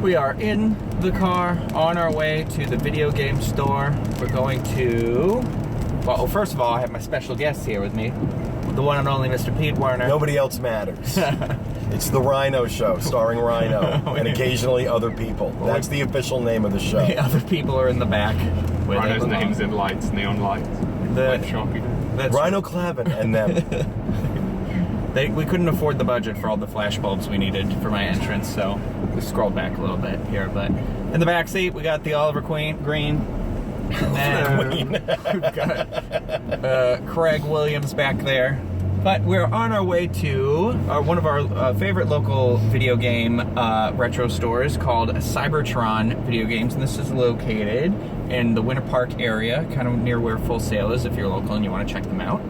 We are in the car on our way to the video game store. We're going to... Well, first of all, I have my special guest here with me. The one and only Mr. Pete Werner. Nobody else matters. It's the Ryno Show, starring Ryno, and occasionally other people. That's the official name of the show. The other people are in the back. Ryno's name's in lights, neon lights. Like Sharpie. Ryno Clavin and them. We couldn't afford the budget for all the flash bulbs we needed for my entrance, so we scrolled back a little bit here. But in the back seat, we got the Oliver Green. And then we've got Craig Williams back there. But we're on our way to one of our favorite local video game retro stores called Cybertron Video Games. And this is located in the Winter Park area, kind of near where Full Sail is if you're local and you want to check them out.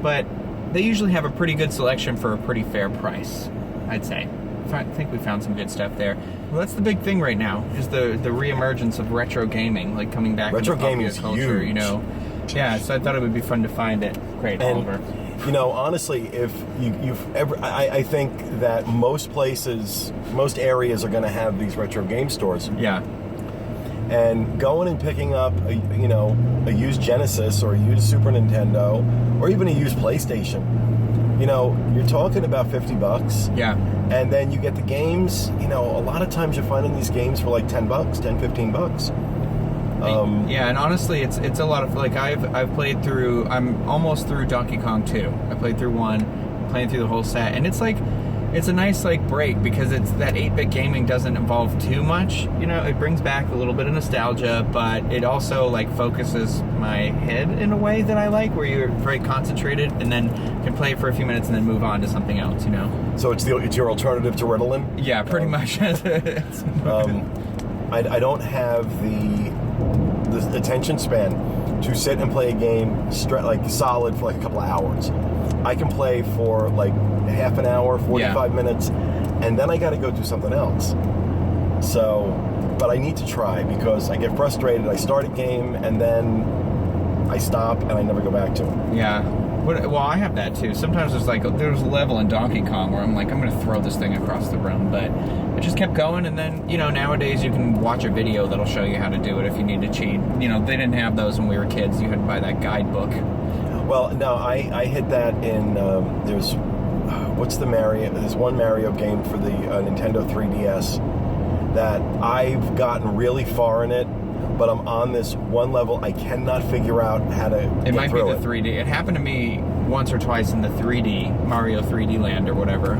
But they usually have a pretty good selection for a pretty fair price, I'd say. I think we found some good stuff there. Well, that's the big thing right now, is the reemergence of retro gaming, like coming back retro into gaming popular is culture, huge. You know. Yeah, so I thought it would be fun to find it. Great, and, Oliver. You know, honestly, if you've ever, I think that most places, most areas are going to have these retro game stores. Yeah. And going and picking up, a used Genesis or a used Super Nintendo or even a used PlayStation, you're talking about $50. Yeah. And then you get the games, a lot of times you're finding these games for like $10, $15. Yeah, and honestly, it's a lot of, like, I've played through, I'm almost through Donkey Kong 2. I played through 1, playing through the whole set, and it's like, it's a nice, like, break, because it's that 8-bit gaming doesn't involve too much, it brings back a little bit of nostalgia, but it also, like, focuses my head in a way that I like, where you're very concentrated, and then can play it for a few minutes and then move on to something else, So it's your alternative to Ritalin? Yeah, pretty much. I don't have the attention span to sit and play a game solid for like a couple of hours. I can play for like half an hour, 45 minutes, and then I got to go do something else. So, but I need to try because I get frustrated. I start a game and then I stop and I never go back to it. Yeah. Well, I have that too. Sometimes there's a level in Donkey Kong where I'm like, I'm going to throw this thing across the room, but I just kept going, and then, nowadays you can watch a video that'll show you how to do it if you need to cheat. They didn't have those when we were kids. You had to buy that guidebook. Well, no, I hit that in, there's one Mario game for the Nintendo 3DS that I've gotten really far in it, but I'm on this one level. I cannot figure out how to It might be the 3D. It happened to me once or twice in the 3D, Mario 3D Land or whatever.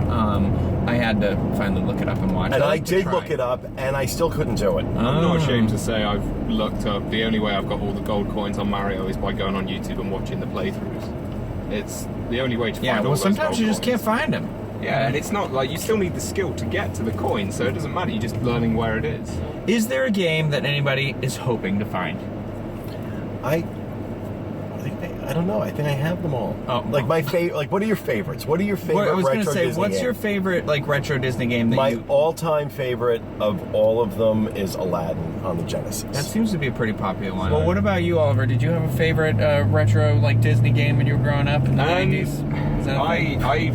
I had to finally look it up and watch it. And I did look it up, and I still couldn't do it. I'm not ashamed to say I've looked up. The only way I've got all the gold coins on Mario is by going on YouTube and watching the playthroughs. It's the only way to find all those gold sometimes you just coins. can't find them. Yeah, and it's not like you still need the skill to get to the coin, so it doesn't matter. You're just learning where it is. Is there a game that anybody is hoping to find? I don't know. I think I have them all. Oh, like my favorite. Like, what are your favorites? What are your favorite? I was going to say, what's your favorite retro Disney game? My all-time favorite of all of them is Aladdin on the Genesis. That seems to be a pretty popular one. Well, what about you, Oliver? Did you have a favorite retro Disney game when you were growing up in the 90s? Is that 2000s?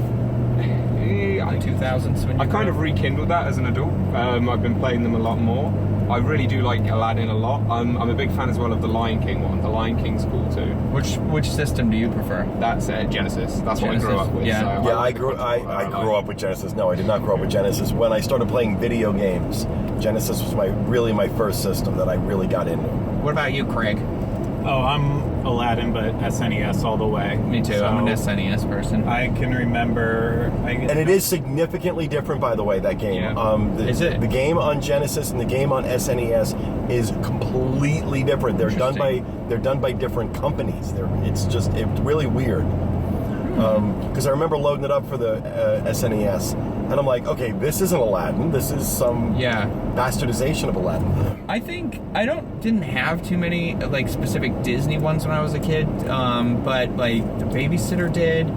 When you I kind of rekindled that as an adult. I've been playing them a lot more. I really do like Aladdin a lot. I'm a big fan as well of the Lion King one. The Lion King's cool too. Which system do you prefer? That's Genesis. That's what I grew up with. Yeah, so I grew up with Genesis. No, I did not grow up with Genesis. When I started playing video games, Genesis was really my first system that I really got into. What about you, Craig? Oh, I'm Aladdin, but SNES all the way. Me too. So I'm an SNES person. I can remember... And it is significantly different, by the way, that game. Yeah. Is it? The game on Genesis and the game on SNES is completely different. They're done by different companies. It's really weird. Because I remember loading it up for the SNES, and I'm like, okay, this isn't Aladdin. This is some bastardization of Aladdin. I think I didn't have too many specific Disney ones when I was a kid, but the Babysitter did,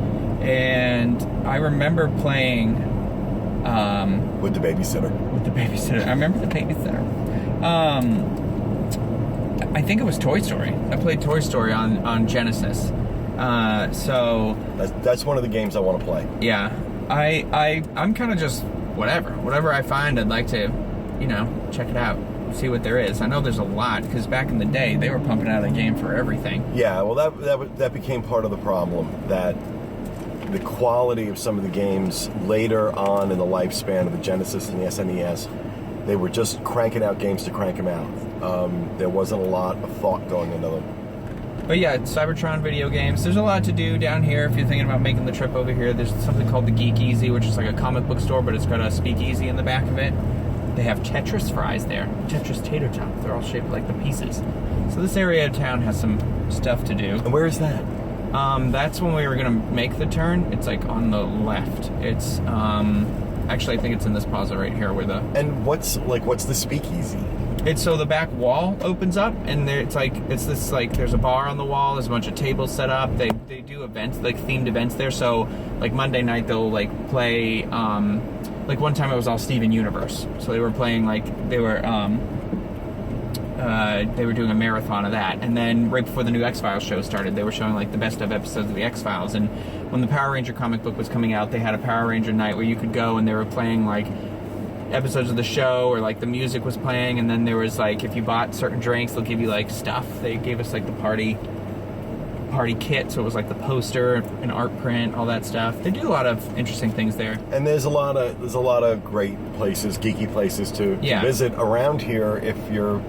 and I remember playing with the Babysitter. I remember the Babysitter. I think it was Toy Story. I played Toy Story on Genesis. So that's one of the games I want to play. Yeah, I'm kind of just whatever I find I'd like to you know, check it out, see what there is. I know there's a lot, because back in the day, they were pumping out a game for everything. Yeah, well, that became part of the problem, that the quality of some of the games later on in the lifespan of the Genesis and the SNES, they were just cranking out games to crank them out. There wasn't a lot of thought going into them. But yeah, Cybertron Video Games. There's a lot to do down here if you're thinking about making the trip over here. There's something called the Geek Easy, which is like a comic book store, but it's got a speakeasy in the back of it. They have Tetris fries there, Tetris tater tots. They're all shaped like the pieces. So this area of town has some stuff to do. And where is that? That's when we were gonna make the turn. It's like on the left. It's actually, I think it's in this plaza right here where the. And what's the speakeasy? It's so the back wall opens up, and there's a bar on the wall. There's a bunch of tables set up. They do events, like themed events there. So like Monday night they'll like play. Like one time it was all Steven Universe. So they were playing they were doing a marathon of that. And then right before the new X-Files show started, they were showing like the best of episodes of the X-Files. And when the Power Ranger comic book was coming out, they had a Power Ranger night where you could go and they were playing like episodes of the show, or like the music was playing, and then there was like, if you bought certain drinks, they'll give you like stuff. They gave us like the party kit, so it was like the poster, an art print, all that stuff. They do a lot of interesting things there. And there's a lot of great places, geeky places to visit around here if you're,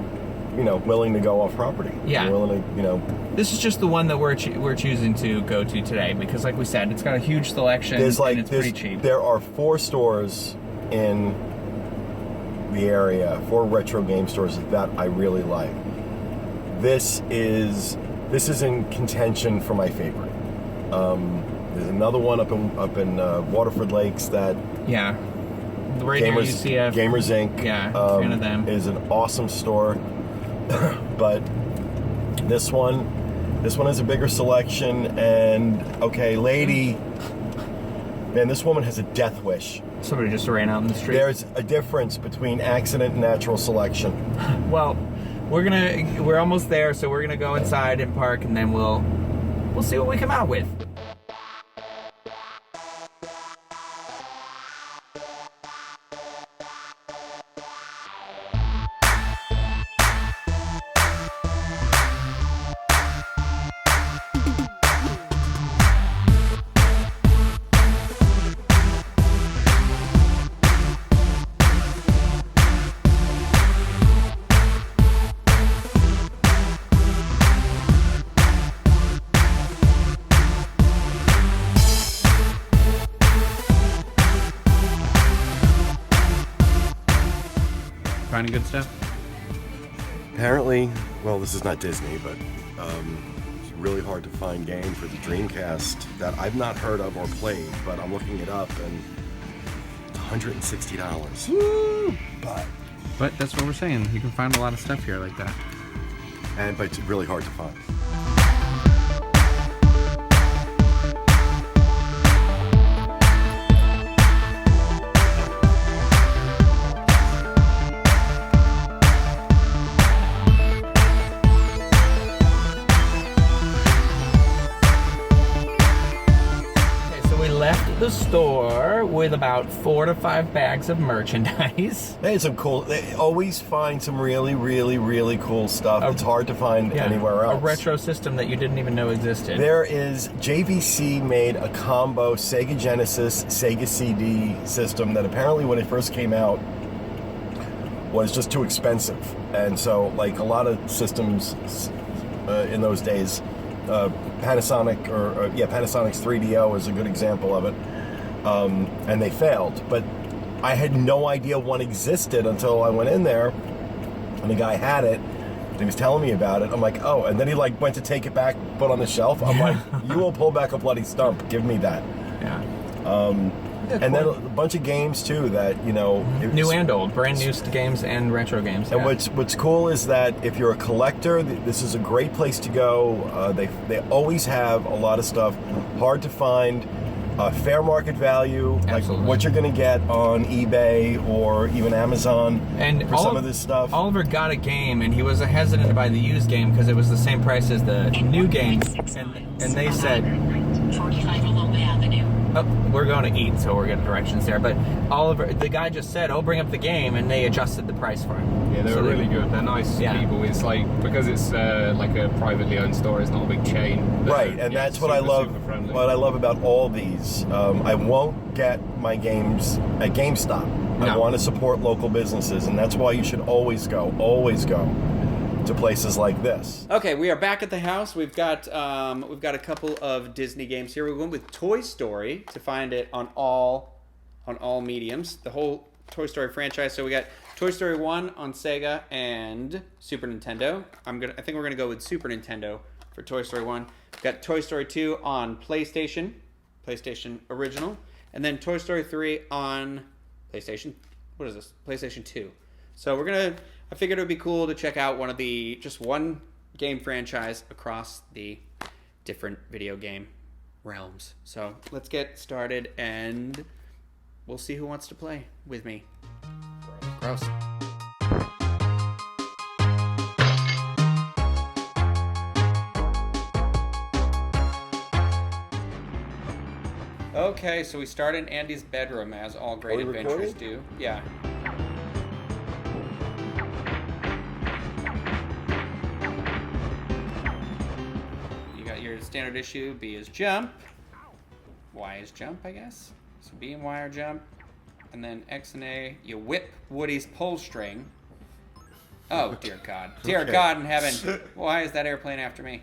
you know, willing to go off property. Yeah. You're willing to, you know. This is just the one that we're choosing to go to today because, like we said, it's got a huge selection and it's pretty cheap. There are 4 stores in the area, 4 retro game stores that I really like. This is in contention for my favorite. There's another one up in Waterford Lakes that the radio UCF Gamers Inc. Fan of them. Is an awesome store, but this one has a bigger selection. And okay, lady, man, this woman has a death wish. Somebody just ran out in the street. There's a difference between accident and natural selection. Well, we're almost there, so we're gonna go inside and park, and then we'll see what we come out with. Finding good stuff? Apparently, well, this is not Disney, but it's really hard to find game for the Dreamcast that I've not heard of or played, but I'm looking it up and it's $160. Woo! But that's what we're saying. You can find a lot of stuff here like that. But it's really hard to find. The store with about 4 to 5 bags of merchandise. They had some cool. They always find some really, really, really cool stuff. It's hard to find anywhere else. A retro system that you didn't even know existed. There is JVC made a combo Sega Genesis, Sega CD system that apparently when it first came out was just too expensive, and so like a lot of systems in those days. Panasonic's 3DO is a good example of it, and they failed. But I had no idea one existed until I went in there, and the guy had it. And he was telling me about it. I'm like, oh, and then he like went to take it back, put on the shelf. I'm like, you will pull back a bloody stump. Give me that. Yeah. And then a bunch of games too that, you know, new and old, brand new games and retro games. And what's cool is that if you're a collector, this is a great place to go. They always have a lot of stuff, hard to find, fair market value, like what you're going to get on eBay or even Amazon and for some of this stuff. Oliver got a game, and he was hesitant to buy the used game because it was the same price as the new game, and they said 45 Aloma Avenue. Oh, we're going to eat, so we're getting directions there. But Oliver, the guy just said, "Oh, bring up the game," and they adjusted the price for him. Yeah, they're really good. They're nice people. It's like, because it's like a privately owned store, it's not a big chain. Right, and that's what I love. What I love about all these. I won't get my games at GameStop. No. I want to support local businesses, and that's why you should always go to places like this. Okay, we are back at the house. We've got a couple of Disney games here. We're going with Toy Story to find it on all mediums, the whole Toy Story franchise. So we got Toy Story 1 on Sega and Super Nintendo. I think we're gonna go with Super Nintendo for Toy Story 1. We've got Toy Story 2 on PlayStation original, and then Toy Story 3 on PlayStation. What is this? PlayStation 2. So I figured it would be cool to check out just one game franchise across the different video game realms. So let's get started, and we'll see who wants to play with me. Gross. Okay, so we start in Andy's bedroom, as all great adventures do. Yeah. Your standard issue. B is jump. Y is jump, I guess. So B and Y are jump. And then X and A, you whip Woody's pull string. Oh, dear God. Dear God in heaven. Why is that airplane after me?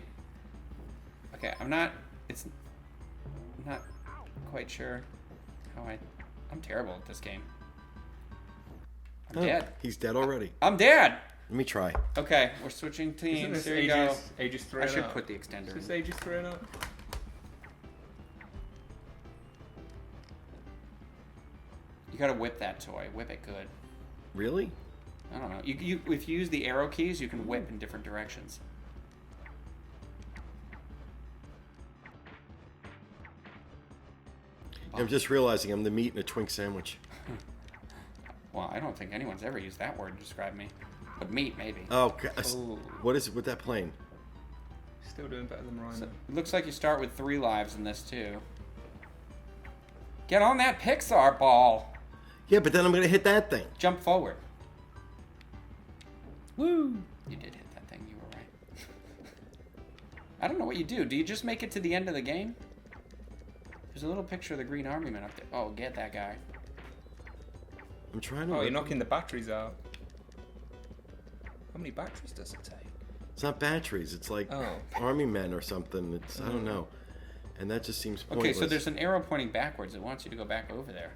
Okay, I'm not quite sure how I'm terrible at this game. I'm dead. He's dead already. I'm dead. Let me try. Okay, we're switching teams. Here you go. Aegis 3 I should put the extender. Is this Aegis 3 or not? You gotta whip that toy. Whip it good. Really? I don't know. If you use the arrow keys, you can whip in different directions. I'm just realizing I'm the meat in a Twink sandwich. Well, I don't think anyone's ever used that word to describe me. But meat, maybe. Oh, Ooh. what is it with that plane? Still doing better than Ryno. So, it looks like you start with 3 lives in this, too. Get on that Pixar ball. Yeah, but then I'm going to hit that thing. Jump forward. Woo! You did hit that thing. You were right. I don't know what you do. Do you just make it to the end of the game? There's a little picture of the Green Army Man up there. Oh, get that guy. I'm trying to... Oh, you're knocking the batteries out. How many batteries does it take? It's not batteries. It's like army men or something. I don't know. And that just seems pointless. Okay, so there's an arrow pointing backwards. It wants you to go back over there.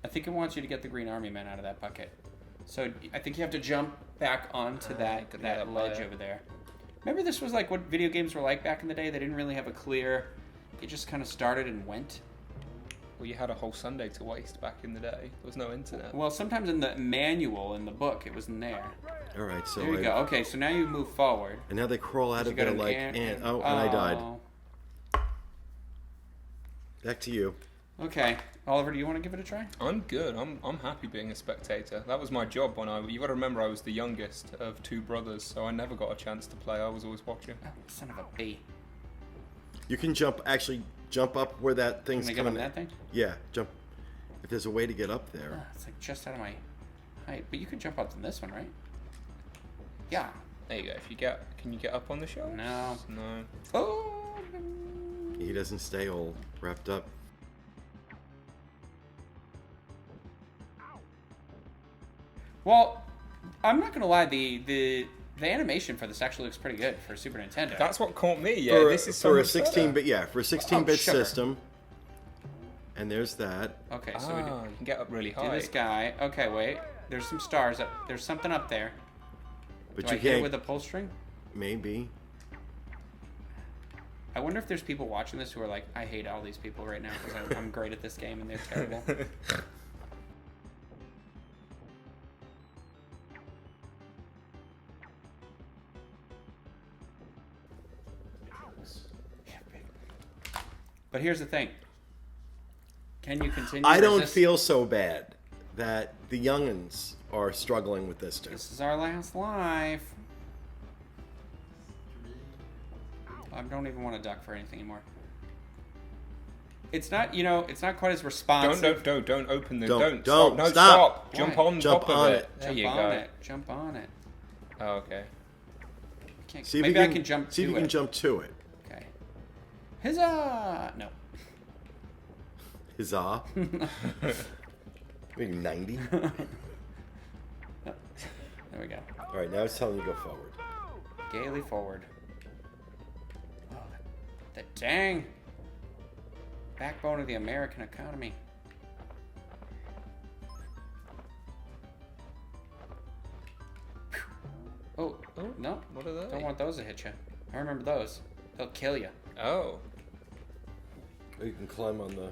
I think it wants you to get the Green Army Men out of that bucket. So I think you have to jump back onto that ledge over there. Remember, this was like what video games were like back in the day? They didn't really have a clear... It just kind of started and went. Well, you had a whole Sunday to waste back in the day. There was no internet. Well, sometimes in the manual, in the book, it was in there. All right, so... There you go. Okay, so now you move forward. And now they crawl out of there like... and I died. Back to you. Okay. Oliver, do you want to give it a try? I'm good. I'm happy being a spectator. That was my job when you got to remember I was the youngest of 2 brothers, so I never got a chance to play. I was always watching. Oh, son of a B. You can jump up where that thing's Can I coming. get on that thing? Yeah, jump. If there's a way to get up there. Oh, it's like just out of my height. But you could jump up on this one, right? Yeah. There you go. Can you get up on the shelves? No. No. Oh. He doesn't stay all wrapped up. Well, I'm not gonna lie. The animation for this actually looks pretty good for Super Nintendo. That's what caught me. Yeah, this is for a so much 16-bit. Yeah, for a 16-bit sugar. system. And there's that. Okay, so we you can get up really do high. this guy. Okay, wait. There's some stars up. There's something up there. But Do you I hit it can't. with a pull string? Maybe. I wonder if there's people watching this who are like, I hate all these people right now because I'm great at this game and they're terrible. But here's the thing. Can you continue? I don't feel so bad that the youngins are struggling with this too. This is our last life. I don't even want to duck for anything anymore. It's not, it's not quite as responsive. Don't open the. Don't Stop. No, stop. Jump Why? on Jump top of on it. it. There Jump you on go. it. Jump on it. Oh, okay. Can't, See if maybe you I can jump See if to you it. can jump to it. Okay. Huzzah! No. Huzzah. Maybe 90. There we go. All right, now it's telling you to go forward. Gaily forward. Oh, the dang backbone of the American economy. Oh, no. What are they? Don't want those to hit you. I remember those. They'll kill you. Oh. Or you can climb on the...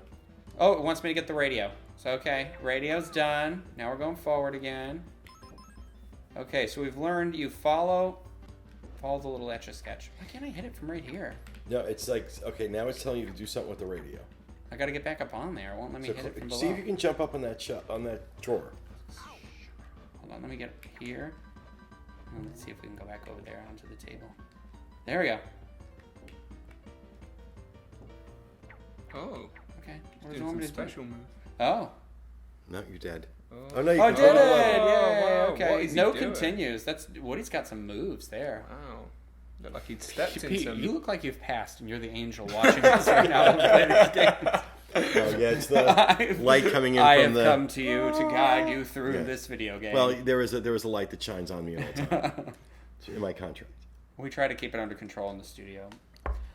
Oh, it wants me to get the radio. So, okay, radio's done. Now we're going forward again. Okay, so we've learned you follow the little Etch-a-Sketch. Why can't I hit it from right here? No, it's like, okay, now it's telling you to do something with the radio. I gotta get back up on there. It won't let me So hit it from below. see if you can jump up on that drawer. Hold on, let me get here. And let's see if we can go back over there onto the table. There we go. Oh. Okay. What does it Doing want me some to do? special move. Oh. No, you're dead. Oh. Oh, no, you Oh, can did it! jump. Yay! wow. Okay. What is he No doing? continues. That's Woody's got some moves there. Wow. Looked like he'd stepped in Pete, some. you look like you've passed, and you're the angel watching us right now and play these games. Oh, yeah, it's the light coming in I from have the... come to you to guide you through Yeah. this video game. Well, there is a light that shines on me all the time. It's in my contract. We try to keep it under control in the studio.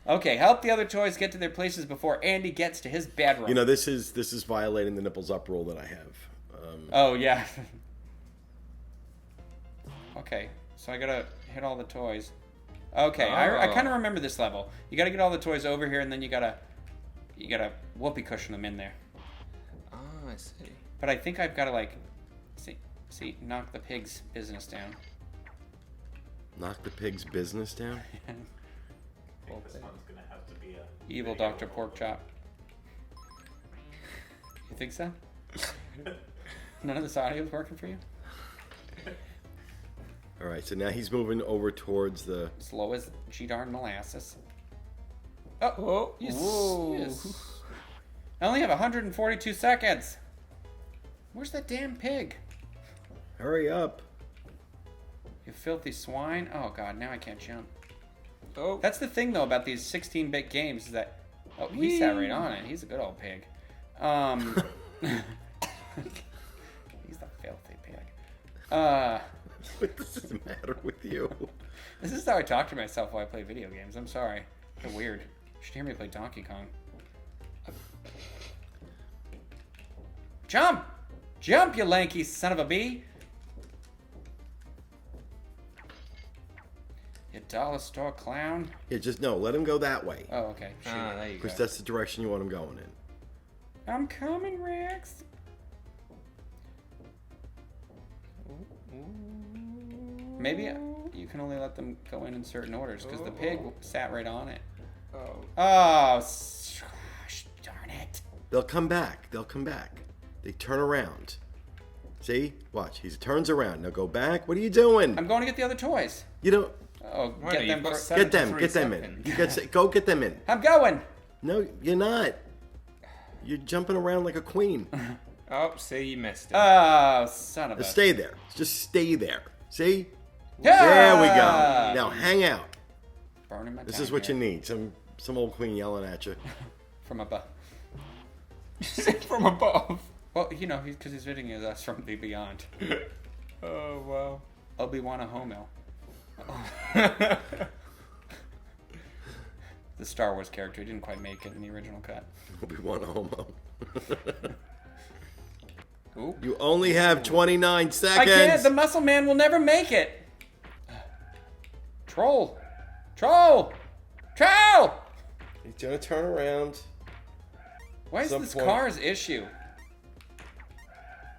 Okay, help the other toys get to their places before Andy gets to his bedroom. You know, this is violating the nipples up rule that I have. Oh, yeah. Okay, so I gotta hit all the toys. Okay, I kind of remember this level. You gotta get all the toys over here, and then you gotta whoopee cushion them in there. Ah, I see. But I think I've gotta, like, see, knock the pig's business down. Knock the pig's business down? This one's gonna have to be a Evil Dr. Porkchop. You think so? None of this audio is working for you? All right, so now he's moving over towards the... Slow as G-darn molasses. Oh, Oh, yes, whoa. yes. I only have 142 seconds. Where's that damn pig? Hurry up. You filthy swine. Oh, God, now I can't jump. Oh. That's the thing, though, about these 16-bit games is that... Oh, he sat right on it. He's a good old pig. He's the filthy pig. What does this matter with you? This is how I talk to myself while I play video games. I'm sorry. They're weird. You should hear me play Donkey Kong. Jump! Jump, you lanky son of a bee! You dollar store clown. Yeah, just no, let him go that way. Oh, okay. Shoot. Ah, there you go. Because that's the direction you want him going in. I'm coming, Rex. Maybe you can only let them go in certain orders because the pig sat right on it. Oh. Oh, gosh, darn it. They'll come back. They'll come back. They turn around. See? Watch. He turns around. Now go back. What are you doing? I'm going to get the other toys. You don't... Oh, Why get not? them You've got first. seven. Get them. 73 Get them seconds. in. Go get them in. I'm going. No, you're not. You're jumping around like a queen. Oh, see, you missed it. Oh, son of a... Stay there. Just stay there. See? Yeah! There we go. Now hang out. Burning my This time is what here. you need. Some old queen yelling at you. From above. From above. Well, you know, because he's visiting us from the beyond. Oh, wow. Obi-Wan a homo. The Star Wars character didn't quite make it in the original cut. Obi-Wan a homo. Ooh. You only have 29 seconds. I can't. The muscle man will never make it. Troll. Troll. Troll. He's gonna turn around. What is Some this point. car's issue?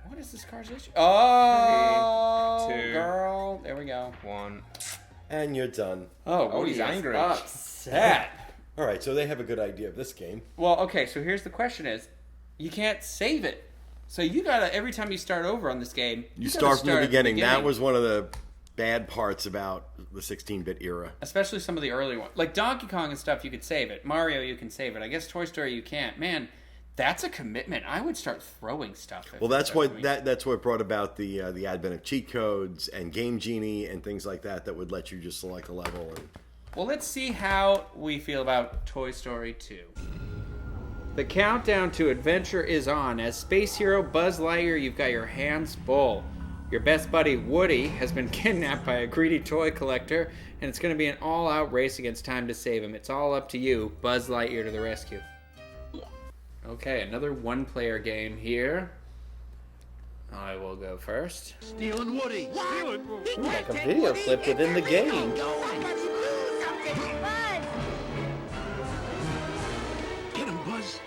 What is this car's issue? Oh, 3, 2, girl. There we go. 1. And you're done. Oh, Oh, Woody he's is angry. upset. All right, so they have a good idea of this game. Well, okay, so here's the question is, you can't save it. So you gotta, every time you start over on this game, You gotta start from the at beginning. That was one of the bad parts about the 16-bit era. Especially some of the early ones. Like Donkey Kong and stuff, you could save it. Mario, you can save it. I guess Toy Story, you can't. Man, that's a commitment. I would start throwing stuff. Well, that's what that's what brought about the advent of cheat codes and Game Genie and things like that would let you just select a level. And well, let's see how we feel about Toy Story 2. The countdown to adventure is on. As space hero Buzz Lightyear, you've got your hands full. Your best buddy Woody has been kidnapped by a greedy toy collector, and it's going to be an all-out race against time to save him. It's all up to you, Buzz Lightyear to the rescue. Okay, another one-player game here. I will go first. Stealing Woody. Like a video clip within the game. Get him, Buzz.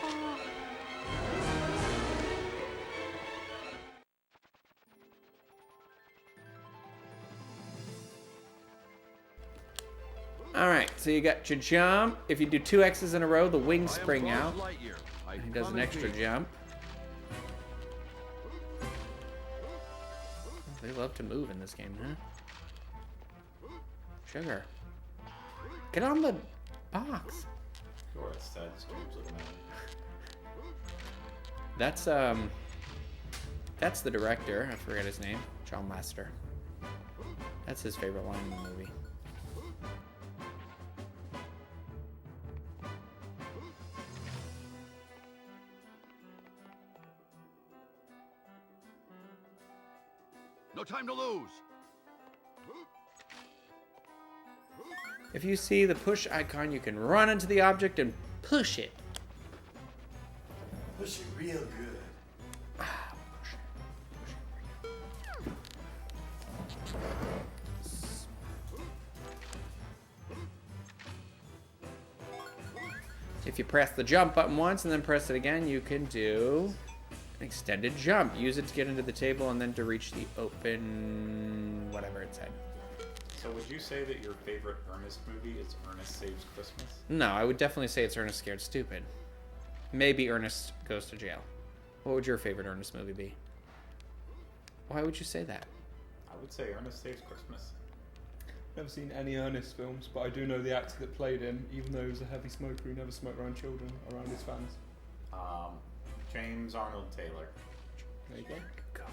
Alright, so you got your jump. If you do 2 X's in a row, the wings spring out. And he does an extra jump. They love to move in this game, huh? Sugar. Get on the box. That's the director. I forget his name. John Lasseter. That's his favorite line in the movie. No time to lose. If you see the push icon, you can run into the object and push it. push it real good. If you press the jump button once and then press it again, you can do an extended jump. Use it to get into the table and then to reach the open whatever it said. So would you say that your favorite Ernest movie is Ernest Saves Christmas? No, I would definitely say it's Ernest Scared Stupid. Maybe Ernest Goes to Jail. What would your favorite Ernest movie be? Why would you say that? I would say Ernest Saves Christmas. Never seen any Ernest films, but I do know the actor that played in, even though he was a heavy smoker, he never smoked around children, around his fans. James Arnold Taylor. There you go. God.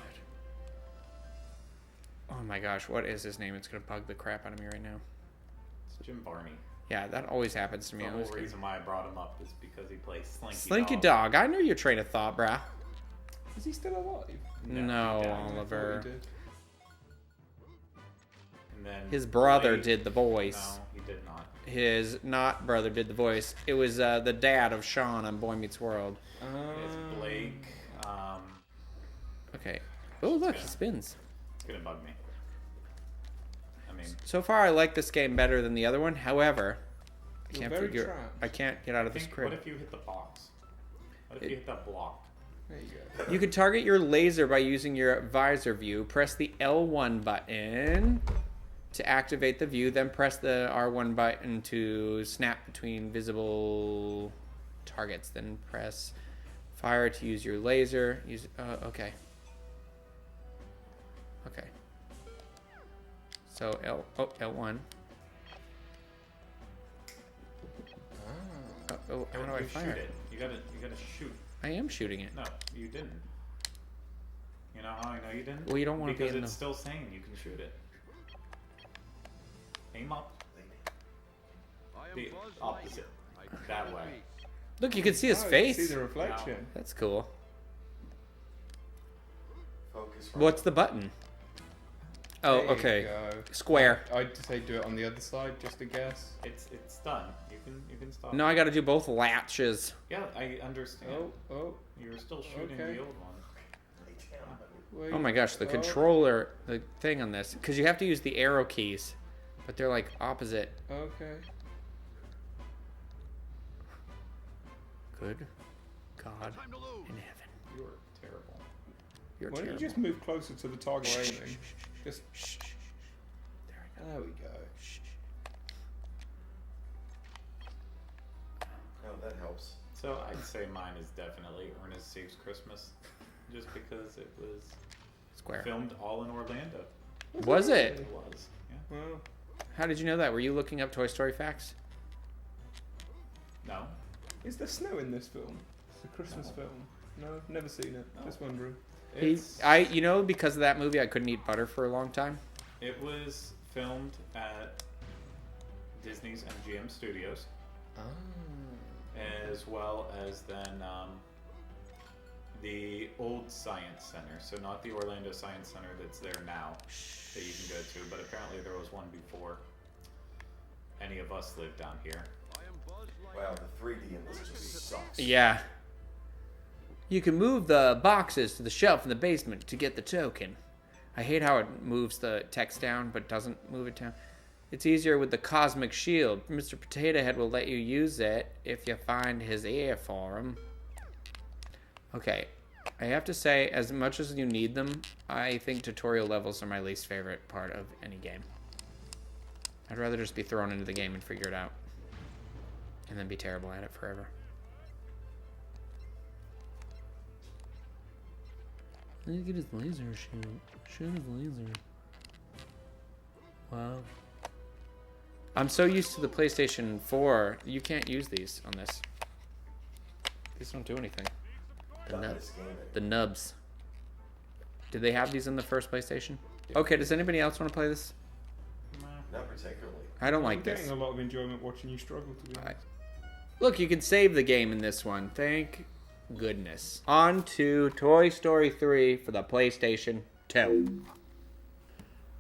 Oh my gosh, what is his name? It's gonna bug the crap out of me right now. It's Jim Varney. Yeah, that always happens to me. The whole reason why I brought him up is because he plays Slinky, Slinky Dog. I knew your train of thought, brah. Is he still alive? No, I Oliver. thought he did. And then His brother Blake- did the voice. No, he did not. His not brother did the voice. It was the dad of Sean on Boy Meets World. It's Blake. Okay. Oh, look, he spins. It's gonna bug me. I mean, So far, I like this game better than the other one. However, You're very trapped. I can't get out of this what crib. if you hit the box? What if you hit that block? There you go. You can target your laser by using your visor view. Press the L1 button to activate the view, then press the R1 button to snap between visible targets. Then press fire to use your laser. Okay. Okay. So L1. How do I You fire? shoot it. You gotta shoot. I am shooting it. No, you didn't. You know how I know you didn't? Well, you don't want to be because in it's the... still saying you can shoot it. Aim up. The opposite. That way. Look, you can see his Oh, you face. can see the reflection. That's cool. Focus. What's the button? Oh, There you okay. go. Square. I'd say do it on the other side, just to guess. It's done. You can stop. No, I got to do both latches. Yeah, I understand. Oh. You're still shooting Okay. the old one. Wait. Oh my gosh, the Oh. controller, the thing on this, because you have to use the arrow keys, but they're like opposite. Okay. Good God Time to lose. in heaven. You are terrible. You're Why don't you terrible. just move closer to the target we're aiming? Just. There There we go. Oh, that helps. So I'd say mine is definitely Ernest Saves Christmas, just because it was Square. filmed all in Orlando. Was it? It was. Well, How did you know that? Were you looking up Toy Story facts? No. is there snow in this film? It's a Christmas film. No, never seen it. No. Just wondering. You know, because of that movie, I couldn't eat butter for a long time. It was filmed at Disney's MGM Studios, as well as then the old Science Center. So not the Orlando Science Center that's there now that you can go to, but apparently there was one before any of us lived down here. Wow, the 3D in this just sucks. Yeah. You can move the boxes to the shelf in the basement to get the token. I hate how it moves the text down, but doesn't move it down. It's easier with the Cosmic Shield. Mr. Potato Head will let you use it if you find his ear for him. Okay. I have to say, as much as you need them, I think tutorial levels are my least favorite part of any game. I'd rather just be thrown into the game and figure it out. And then be terrible at it forever. Look at his laser shoot. Shoot his laser. Wow. I'm so used to the PlayStation 4. You can't use these on this. These don't do anything. The nubs. Did they have these in the first PlayStation? Okay, does anybody else want to play this? Not particularly. I don't I'm like getting this. a lot of enjoyment watching you struggle, to be honest. Look, you can save the game in this one. Thank goodness. On to Toy Story 3 for the PlayStation 2.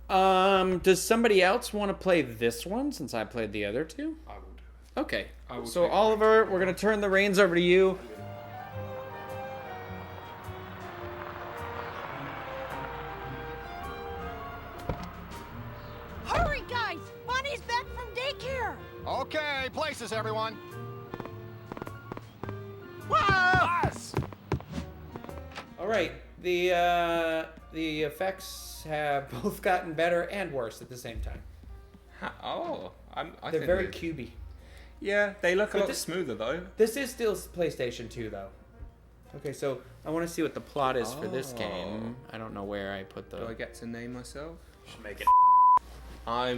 Does somebody else want to play this one since I played the other two? I would. Okay. I will So take Oliver, we're going to turn the reins over to you. Hurry, guys! Bonnie's back from daycare! Okay, places, everyone. All right. The effects have both gotten better and worse at the same time. I They're think very cubey. Yeah, they look a But lot this- smoother though. This is still PlayStation 2, though. Okay, so I want to see what the plot is for this game. I don't know where I put the... Do I get to name myself? Should make it. I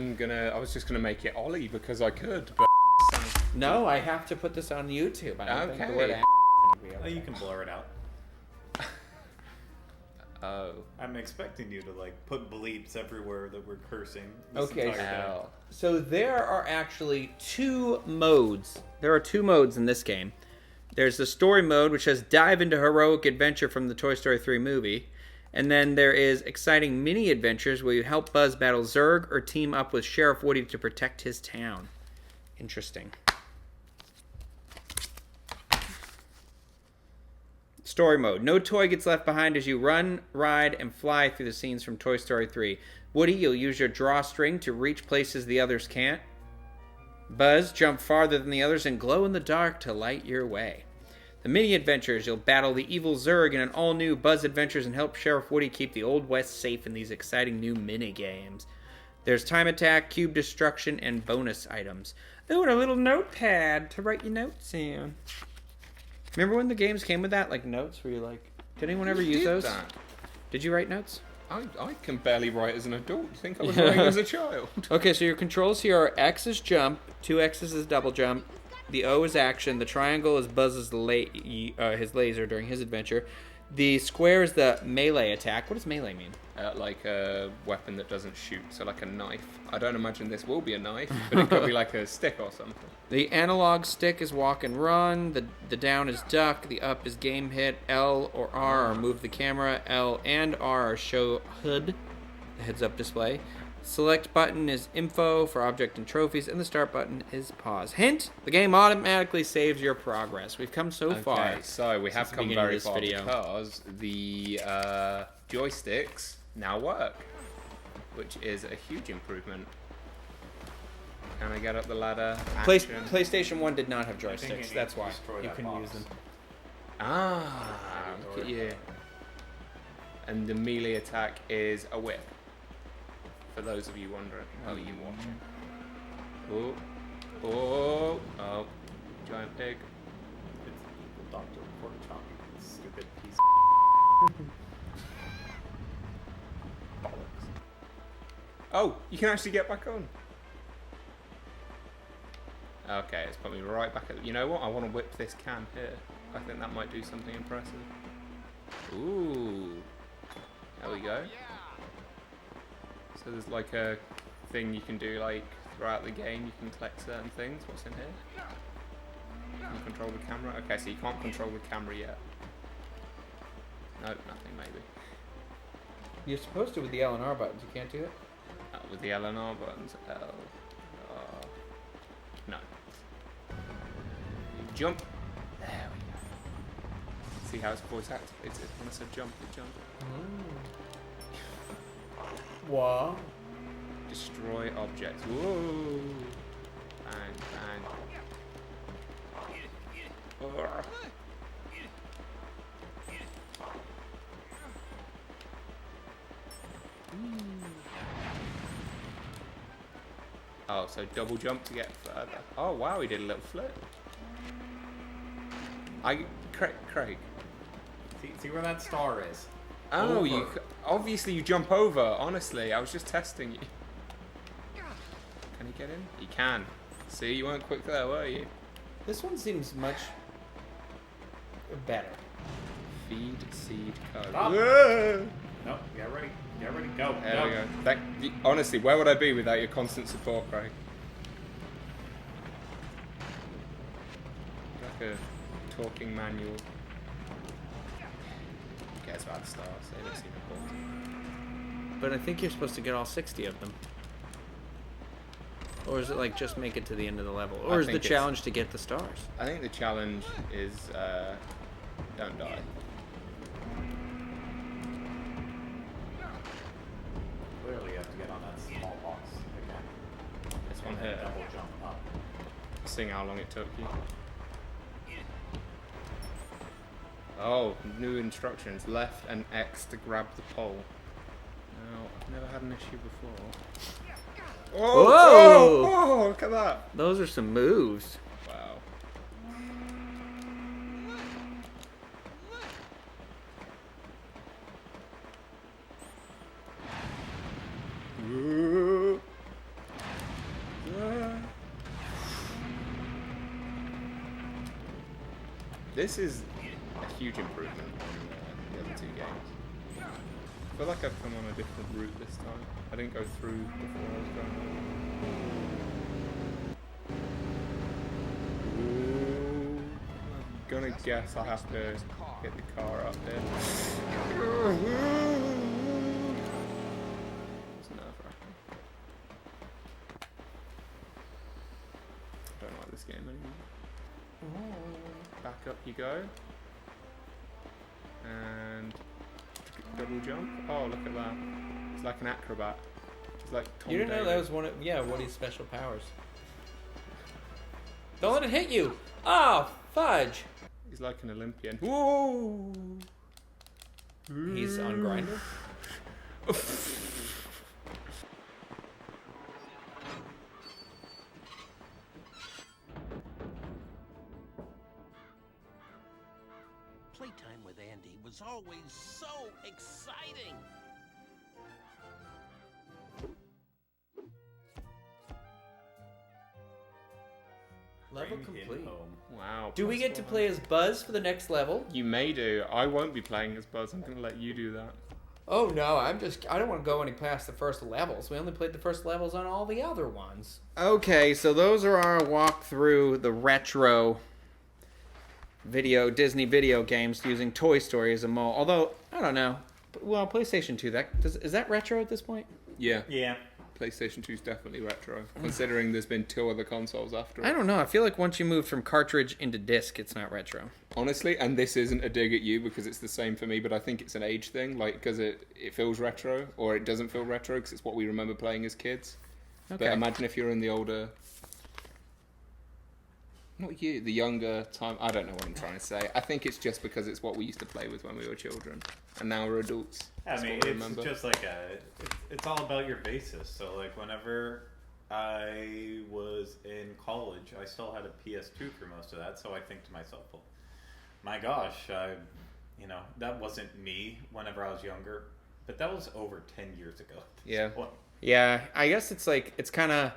was just gonna make it Ollie because I could, but No, I have to put this on YouTube. I don't think the word Okay. gonna be Oh, okay. you can blur it out. oh, I'm expecting you to like put bleeps everywhere that we're cursing. This Okay, entire day. hell. So there are actually two modes. There are two modes in this game. There's the story mode, which says dive into heroic adventure from the Toy Story 3 movie. And then there is exciting mini adventures where you help Buzz battle Zurg or team up with Sheriff Woody to protect his town. Interesting. Story mode. No toy gets left behind as you run, ride, and fly through the scenes from Toy Story 3. Woody, you'll use your drawstring to reach places the others can't. Buzz, jump farther than the others and glow in the dark to light your way. The mini adventures, you'll battle the evil Zurg in an all-new Buzz Adventures and help Sheriff Woody keep the Old West safe in these exciting new mini-games. There's time attack, cube destruction, and bonus items. Oh, and a little notepad to write your notes in. Remember when the games came with that, like notes, where you like, did anyone ever use did those? that? Did you write notes? I can barely write as an adult. You think I was writing as a child? Okay, so your controls here are X is jump, 2X is double jump, the O is action, the triangle is Buzz's his laser during his adventure, the square is the melee attack. What does melee mean? Like a weapon that doesn't shoot, so like a knife. I don't imagine this will be a knife, but it could be like a stick or something. The analog stick is walk and run, the down is duck, the up is game hit, L or R are move the camera, L and R are show HUD, the heads up display. Select button is info for object and trophies, and the start button is pause. Hint, the game automatically saves your progress. We've come so far. Okay, so we have since the come beginning of very this far video. because the joysticks now work, which is a huge improvement. Can I get up the ladder? Action. PlayStation 1 did not have think you joysticks, need that's to why destroy you that couldn't box. use them. Ah, look at you. And the melee attack is a whip. For those of you wondering, you watching. Oh, giant pig. It's Dr. Pork Chop, you stupid piece of bollocks. Oh, you can actually get back on. Okay, it's put me right back at... You know what? I want to whip this can here. I think that might do something impressive. Ooh. There we go. So there's like a thing you can do like throughout the game. You can collect certain things. What's in here? Can you control the camera? Okay, so you can't control the camera yet. Nope, nothing maybe. You're supposed to with the L and R buttons. You can't do it? With the L and R buttons. L. No. You jump. There we go. See how it's voice activated? When I said jump, it jumped. Wow. Destroy objects. Whoa. Bang, bang. Urgh. Oh, so double jump to get further. Oh wow, he did a little flip. Craig. See where that star is? Oh, Over. Obviously you jump over. Honestly, I was just testing you. Can he get in? He can. See, you weren't quick there, were you? This one seems much better. Feed seed code. Stop. Whoa! No, get ready. Get ready. Go. There we go. Honestly, where would I be without your constant support, Craig? Like a talking manual. Who cares about the stars? They don't seem important. But I think you're supposed to get all 60 of them. Or is it like just make it to the end of the level? Or I is the think challenge to get the stars? I think the challenge is don't die. Clearly, you have to get on that small box again. This one And then here. double jump up. Seeing how long it took you. Oh, new instructions. Left and X to grab the pole. No, I've never had an issue before. Oh, Whoa! oh, look at that. Those are some moves. Wow. This is a huge improvement on the other two games. I feel like I've come on a different route this time. I didn't go through before I was going. Ooh, I'm gonna guess I have to get the car up there. It's nerve-wracking. I don't like this game anymore. Back up you go. And double jump. Oh, look at that. It's like an acrobat. It's like Tom You didn't know that Daly. was one of Woody's special powers. Don't let it hit you! Oh, fudge! He's like an Olympian. Whoa! He's on Grindr? Playtime with Andy was always so exciting. Level Bring him complete. home. Wow. Do we get to play as Buzz for the next level? You may do. I won't be playing as Buzz. I'm going to let you do that. Oh no, I don't want to go any past the first levels. We only played the first levels on all the other ones. Okay, so those are our walk through the retro Disney video games using Toy Story as a mold. Although, I don't know. Well, PlayStation 2, is that retro at this point? Yeah. Yeah. PlayStation 2 is definitely retro, considering there's been 2 other consoles after it. I don't know. I feel like once you move from cartridge into disc, it's not retro. Honestly, and this isn't a dig at you because it's the same for me, but I think it's an age thing, like, because it feels retro, or it doesn't feel retro because it's what we remember playing as kids. Okay. But imagine if you're in the older... Not you, the younger time. I don't know what I'm trying to say. I think it's just because it's what we used to play with when we were children, and now we're adults. I That's mean, what we it's remember. just like it's all about your basis. So, like, whenever I was in college, I still had a PS2 for most of that. So I think to myself, well, my gosh, that wasn't me whenever I was younger, but that was over 10 years ago. Yeah. Well, Yeah, I guess it's like, it's kind of,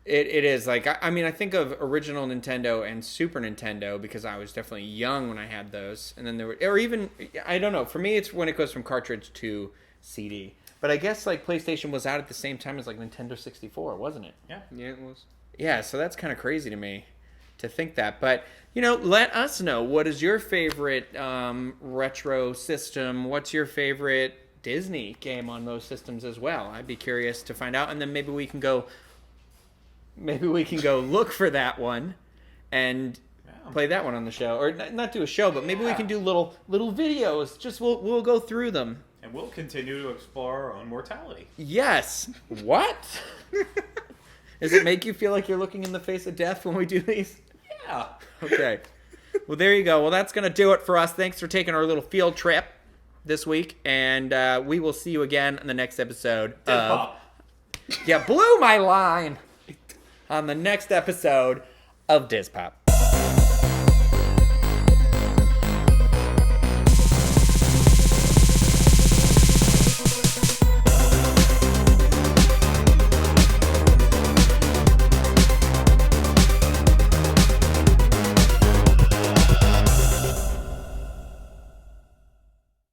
it is like, I mean, I think of original Nintendo and Super Nintendo because I was definitely young when I had those. And then there were, or even, I don't know, for me it's when it goes from cartridge to CD. But I guess like PlayStation was out at the same time as like Nintendo 64, wasn't it? Yeah. Yeah, it was. Yeah, so that's kind of crazy to me to think that. But, you know, let us know. What is your favorite retro system? What's your favorite Disney game on those systems as well? I'd be curious to find out. And then maybe we can go look for that one and play that one on the show. Or not do a show, but maybe we can do little videos. Just we'll go through them. And we'll continue to explore our own mortality. Yes. What? Does it make you feel like you're looking in the face of death when we do these? Yeah. Okay. Well, there you go. Well, that's going to do it for us. Thanks for taking our little field trip this week. And we will see you again in the next episode of... You blew my line! On the next episode of Diz Pop.